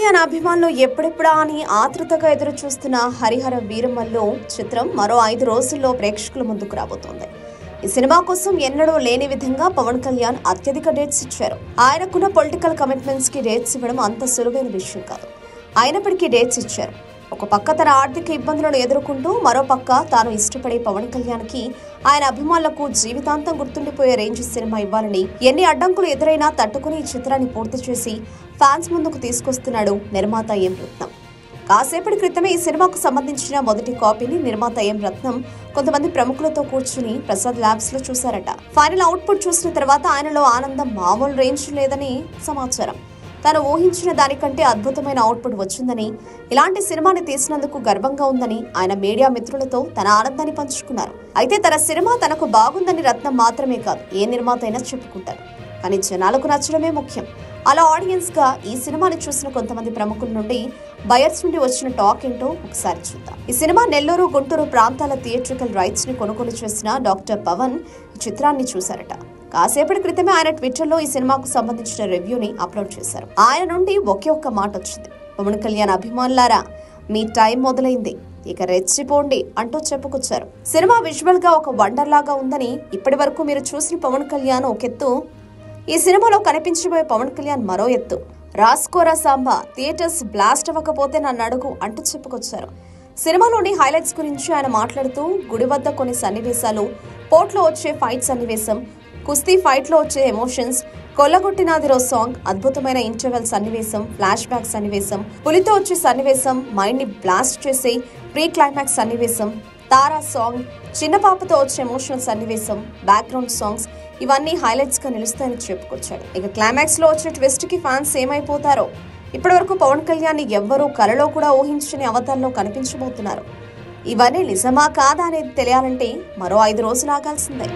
కళ్యాణ్ అభిమానులు ఎప్పుడెప్పుడా అని ఆతృతగా ఎదురు చూస్తున్న హరిహర వీరమల్లు చిత్రం మరో 5 రోజుల్లో ప్రేక్షకుల ముందుకు రాబోతోంది. ఈ సినిమా కోసం ఎన్నడూ లేని విధంగా పవన్ కళ్యాణ్ అత్యధిక డేట్స్ ఇచ్చారు. ఆయనకున్న పొలిటికల్ కమిట్మెంట్స్ కి డేట్స్ ఇవ్వడం అంత సులువైన విషయం కాదు. అయినప్పటికీ డేట్స్ ఇచ్చారు. ఒక పక్క తన ఆర్థిక ఇబ్బందులను ఎదుర్కొంటూ మరో పక్క తాను ఇష్టపడే పవన్ కళ్యాణ్ కి ఆయన అభిమానులకు జీవితాంతం గుర్తుండిపోయే రేంజ్ సినిమా ఇవ్వాలని ఎన్ని అడ్డంకులు ఎదురైనా తట్టుకుని ఈ చిత్రాన్ని పూర్తి చేసి ఫ్యాన్స్ ముందుకు తీసుకొస్తున్నాడు నిర్మాత ఎం రత్నం. కాసేపటి క్రితమే ఈ సినిమాకు సంబంధించిన మొదటి కాపీని నిర్మాత ఎం రత్నం కొంతమంది ప్రముఖులతో కూర్చుని ప్రసాద్ ల్యాబ్స్ లో చూశారట. ఫైనల్ అవుట్పుట్ చూసిన తర్వాత ఆయనలో ఆనందం మామూలు రేంజ్ లేదని సమాచారం. తాను ఊహించిన దానికంటే అద్భుతమైన అవుట్పుట్ వచ్చిందని, ఇలాంటి సినిమాని తీసినందుకు గర్వంగా ఉందని ఆయన మీడియా మిత్రులతో తన ఆనందాన్ని పంచుకున్నారు. అయితే తన సినిమా తనకు బాగుందని రత్నం మాత్రమే కాదు, ఏ నిర్మాత అయినా చెప్పుకుంటారు. కానీ జనాలకు నచ్చడమే ముఖ్యం. అలా ఆడియన్స్ గా ఈ సినిమాని చూసిన కొంతమంది ప్రముఖుల నుండి, బయర్స్ నుండి వచ్చిన టాక్ ఏంటో ఒకసారి చూద్దాం. ఈ సినిమా నెల్లూరు, గుంటూరు ప్రాంతాల థియేట్రికల్ రైట్స్ ని కొనుగోలు చేసిన డాక్టర్ పవన్ ఈ చిత్రాన్ని చూశారట. కాసేపటి క్రితమే ఆయన ట్విట్టర్ లో ఈ సినిమాకు సంబంధించిన రివ్యూని అప్లోడ్ చేశారు. ఆయన నుండి ఒకే ఒక్క మాట వచ్చింది: పవన్ కళ్యాణ్ అభిమానులారా, మీ టైం మొదలైంది, ఇక రెచ్చిపోండి అంటూ చెప్పుకొచ్చారు. సినిమా విజువల్ గా ఒక వండర్ లాగా ఉందని, ఇప్పటి వరకు మీరు చూసిన పవన్ కళ్యాణ్ ఒక ఎత్తు, ఈ సినిమాలో కనిపించబోయే పవన్ కళ్యాణ్ మరో ఎత్తు. రాస్కోరా సాంబా థియేటర్స్ బ్లాస్ట్ అవ్వకపోతే నన్ను అడుగు అంటూ చెప్పుకొచ్చారు. సినిమాలోని హైలైట్స్ గురించి ఆయన మాట్లాడుతూ, గుడి వద్ద కొన్ని సన్నివేశాలు, పోర్ట్లో వచ్చే ఫైట్ సన్నివేశం, కుస్తీ ఫైట్ లో వచ్చే ఎమోషన్స్, కొల్లగొట్టినాదిరో సాంగ్, అద్భుతమైన ఇంటర్వెల్ సన్నివేశం, ఫ్లాష్ బ్యాక్ సన్నివేశం, పులితో వచ్చే సన్నివేశం, మైండ్ ని బ్లాస్ట్ చేసే ప్రీ క్లైమాక్స్ సన్నివేశం, తారా సాంగ్, చిన్న పాపతో వచ్చే ఎమోషనల్ సన్నివేశం, బ్యాక్గ్రౌండ్ సాంగ్స్, ఇవన్నీ హైలైట్స్ గా నిలుస్తాయని చెప్పుకొచ్చాడు. ఇక క్లైమాక్స్ లో వచ్చే ట్విస్ట్ కి ఫ్యాన్స్ ఏమైపోతారో. ఇప్పటి వరకు పవన్ కళ్యాణ్ ఎవ్వరూ కలలో కూడా ఊహించని అవతారంలో కనిపించబోతున్నారు. ఇవన్నీ నిజమా కాదా అనేది తెలియాలంటే మరో 5 రోజులు ఆగాల్సిందే.